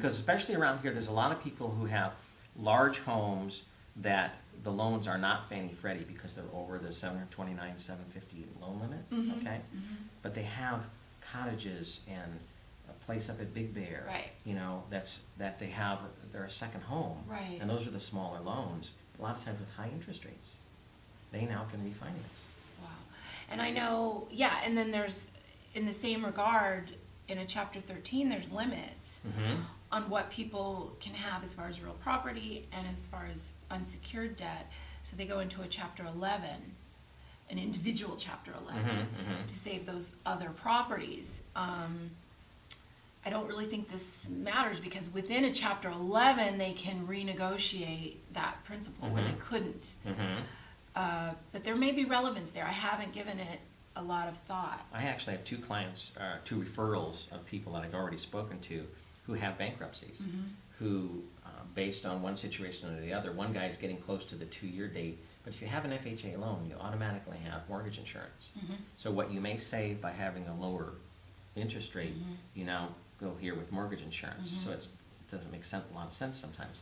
Because especially around here, there's a lot of people who have large homes that the loans are not Fannie Freddie because they're over the 729, 750 loan limit, okay? But they have cottages and a place up at Big Bear, Right. you know, that they're a second home. Right. And those are the smaller loans, a lot of times with high interest rates. They now can refinance. Wow. And I know, yeah, and then there's, in the same regard, in a Chapter 13, there's limits on what people can have as far as real property and as far as unsecured debt. So they go into a Chapter 11, an individual Chapter 11, to save those other properties. I don't really think this matters because within a Chapter 11, they can renegotiate that principle where they couldn't. But there may be relevance there. I haven't given it a lot of thought. I actually have two clients, two referrals of people that I've already spoken to who have bankruptcies, who, based on one situation or the other, one guy is getting close to the 2-year date, but if you have an FHA loan, you automatically have mortgage insurance. So what you may save by having a lower interest rate, you now go here with mortgage insurance. So it doesn't make a lot of sense sometimes.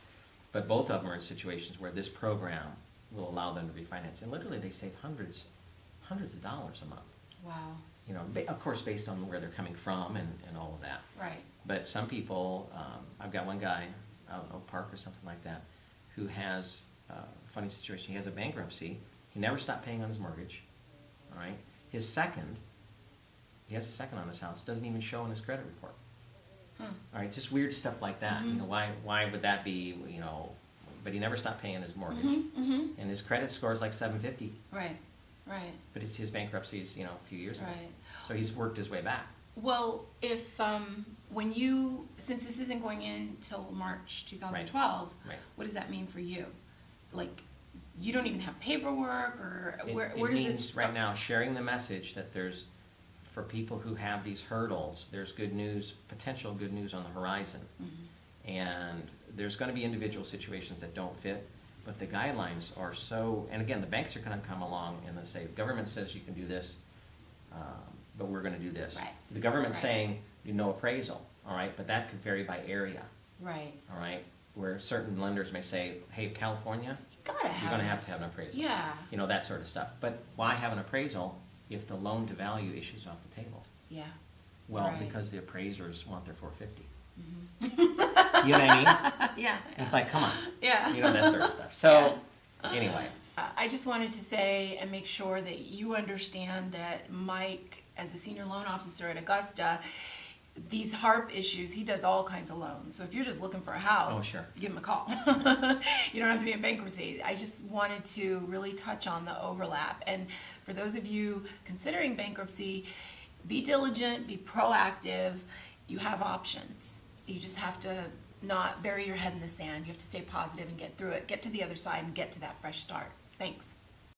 But both of them are in situations where this program will allow them to refinance. And literally they save hundreds of dollars a month. Wow. You know, of course, based on where they're coming from and all of that. Right. But some people, I've got one guy out in Oak Park or something like that, who has a funny situation. He has a bankruptcy. He never stopped paying on his mortgage. All right. He has a second on his house. Doesn't even show in his credit report. All right. Just weird stuff like that. You know, why would that be? You know, but he never stopped paying his mortgage, and his credit score is like 750. Right. Right. But it's his bankruptcy is, you know, a few years ago. Right. So he's worked his way back. Well, if since this isn't going in till March 2012, Right. what does that mean for you? Like, you don't even have paperwork, or where It does means this start? right now sharing the message that there's, for people who have these hurdles, there's good news, potential good news on the horizon. And there's going to be individual situations that don't fit, but the guidelines are so, and again, the banks are going to come along and they say, the government says you can do this, but we're going to do this. Right. The government's Right. saying you no appraisal, all right, but that could vary by area, Right. all right, where certain lenders may say, hey, California, Gotta you're have going to it. have an appraisal. Yeah. You know, that sort of stuff. But why have an appraisal if the loan to value issue's off the table? Yeah. Well, Right. because the appraisers want their 450. You know what I mean? Yeah. It's like, come on. Yeah. You know, that sort of stuff. So, anyway. I just wanted to say and make sure that you understand that Mike, as a senior loan officer at Augusta, these HARP issues, he does all kinds of loans. So if you're just looking for a house, Oh, sure. give him a call. You don't have to be in bankruptcy. I just wanted to really touch on the overlap. And for those of you considering bankruptcy, be diligent, be proactive. You have options. You just have to not bury your head in the sand. You have to stay positive and get through it, get to the other side, and get to that fresh start. Thanks.